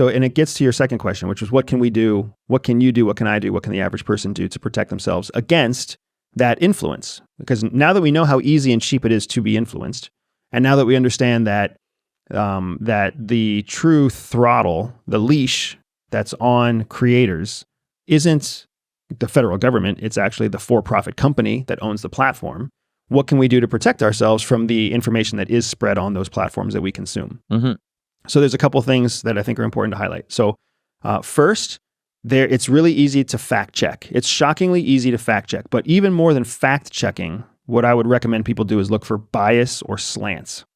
So, and it gets to your second question, which is what can we do? What can you do? What can I do? What can the average person do to protect themselves against that influence? Because now that we know how easy and cheap it is to be influenced, and now that we understand that that the true throttle, the leash that's on creators isn't the federal government, it's actually the for-profit company that owns the platform. What can we do to protect ourselves from the information that is spread on those platforms that we consume? Mm-hmm. So there's a couple things that I think are important to highlight. So first, it's really easy to fact check. It's shockingly easy to fact check. But even more than fact checking, what I would recommend people do is look for bias or slants.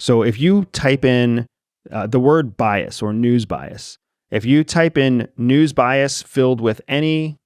So if you type in the word bias or news bias, if you type in news bias filled with any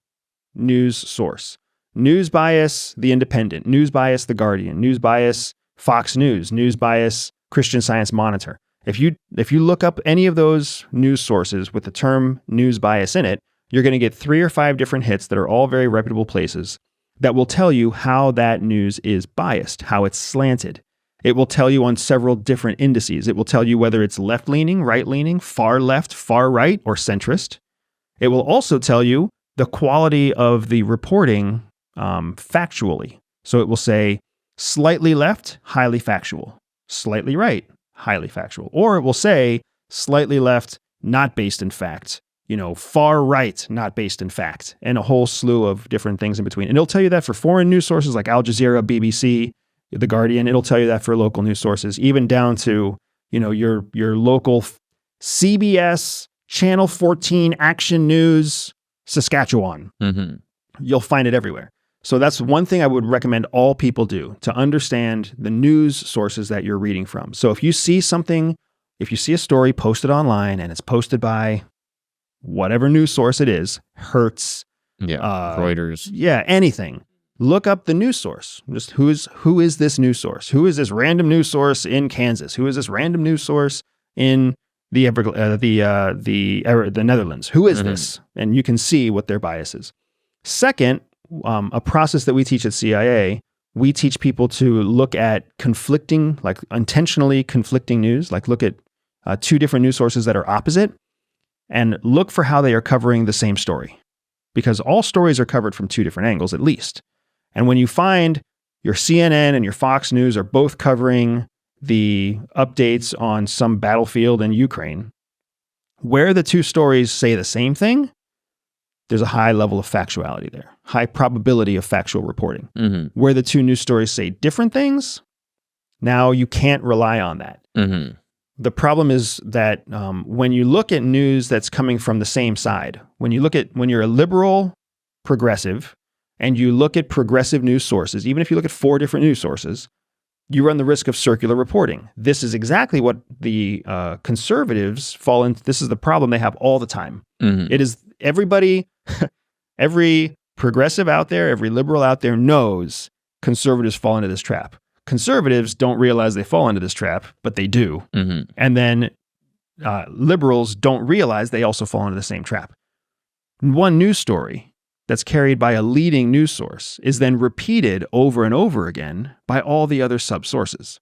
news source, news bias, The Independent, news bias, The Guardian, news bias, Fox News, news bias, Christian Science Monitor. If you look up any of those news sources with the term news bias in it, you're going to get 3 or 5 different hits that are all very reputable places that will tell you how that news is biased, how it's slanted. It will tell you on several different indices. It will tell you whether it's left-leaning, right-leaning, far left, far right, or centrist. It will also tell you the quality of the reporting factually. So it will say slightly left, highly factual, slightly right, highly factual. Or it will say slightly left, not based in fact, far right, not based in fact, and a whole slew of different things in between. And it'll tell you that for foreign news sources like Al Jazeera, BBC, The Guardian. It'll tell you that for local news sources, even down to, your local CBS, Channel 14, Action News, Saskatchewan. Mm-hmm. You'll find it everywhere. So that's one thing I would recommend all people do to understand the news sources that you're reading from. So if you see a story posted online and it's posted by whatever news source it is, Hertz, Reuters, anything, look up the news source. Just who is this news source? Who is this random news source in Kansas? Who is this random news source in the Netherlands? Who is this? And you can see what their bias is. Second, a process that we teach at CIA, we teach people to look at conflicting, like intentionally conflicting news, like look at 2 different news sources that are opposite and look for how they are covering the same story. Because all stories are covered from 2 different angles at least. And when you find your CNN and your Fox News are both covering the updates on some battlefield in Ukraine, where the 2 stories say the same thing, there's a high level of factuality there, high probability of factual reporting. Mm-hmm. Where the 2 news stories say different things, now you can't rely on that. Mm-hmm. The problem is that when you look at news that's coming from the same side, when you're a liberal progressive and you look at progressive news sources, even if you look at 4 different news sources, you run the risk of circular reporting. This is exactly what the conservatives fall into. This is the problem they have all the time. Mm-hmm. It is everybody, every progressive out there, every liberal out there knows conservatives fall into this trap. Conservatives don't realize they fall into this trap, but they do. Mm-hmm. And then liberals don't realize they also fall into the same trap. One news story that's carried by a leading news source is then repeated over and over again by all the other sub-sources.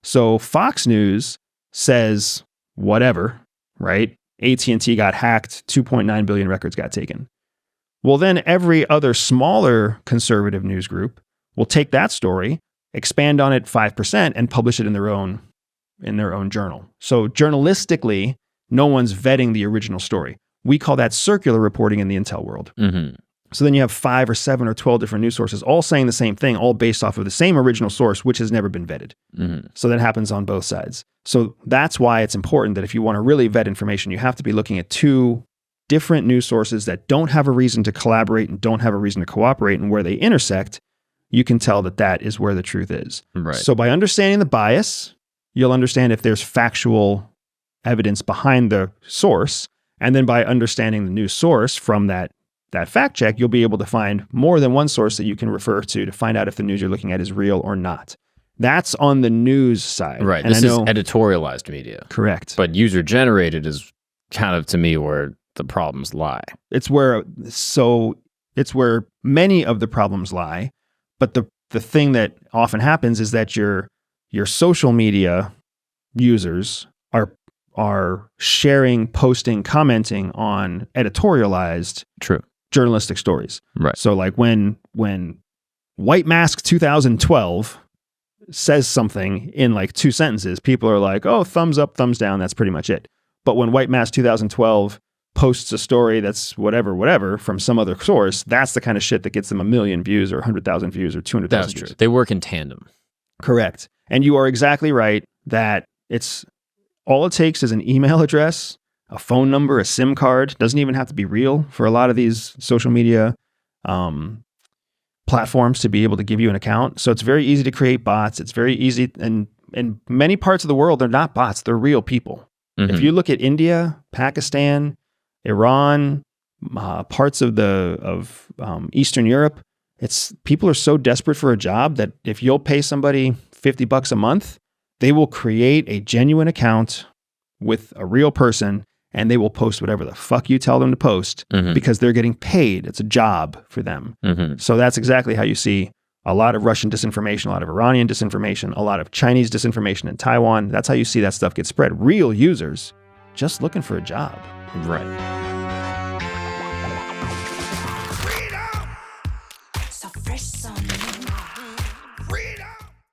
So Fox News says whatever, right? AT&T got hacked, 2.9 billion records got taken. Well, then every other smaller conservative news group will take that story, expand on it 5%, and publish it in their own journal. So journalistically, no one's vetting the original story. We call that circular reporting in the intel world. Mm-hmm. So then you have 5 or 7 or 12 different news sources all saying the same thing, all based off of the same original source, which has never been vetted. Mm-hmm. So that happens on both sides. So that's why it's important that if you want to really vet information, you have to be looking at 2 different news sources that don't have a reason to collaborate and don't have a reason to cooperate, and where they intersect, you can tell that is where the truth is. Right. So by understanding the bias, you'll understand if there's factual evidence behind the source. And then by understanding the news source from that fact check, you'll be able to find more than one source that you can refer to find out if the news you're looking at is real or not. That's on the news side. Right. And this is editorialized media. Correct. But user-generated is kind of, to me, where the problems lie. It's where many of the problems lie. But the thing that often happens is that your social media users are are sharing, posting, commenting on editorialized True. journalistic stories. Right. So like when White Mask 2012 says something in like 2 sentences, people are like, oh, thumbs up, thumbs down. That's pretty much it. But when White Mask 2012 posts a story that's whatever from some other source, that's the kind of shit that gets them 1 million views or 100,000 views or 200,000 That's views. true. They work in tandem. Correct. And you are exactly right that it's all it takes is an email address, a phone number, a SIM card. Doesn't even have to be real for a lot of these social media platforms to be able to give you an account. So it's very easy to create bots. It's very easy. And in many parts of the world, they're not bots. They're real people. Mm-hmm. If you look at India, Pakistan, Iran, parts of Eastern Europe, it's people are so desperate for a job that if you'll pay somebody $50 a month, they will create a genuine account with a real person and they will post whatever the fuck you tell them to post because they're getting paid. It's a job for them. So that's exactly how you see a lot of Russian disinformation, a lot of Iranian disinformation, a lot of Chinese disinformation in Taiwan. That's how you see that stuff get spread. Real users just looking for a job. Right.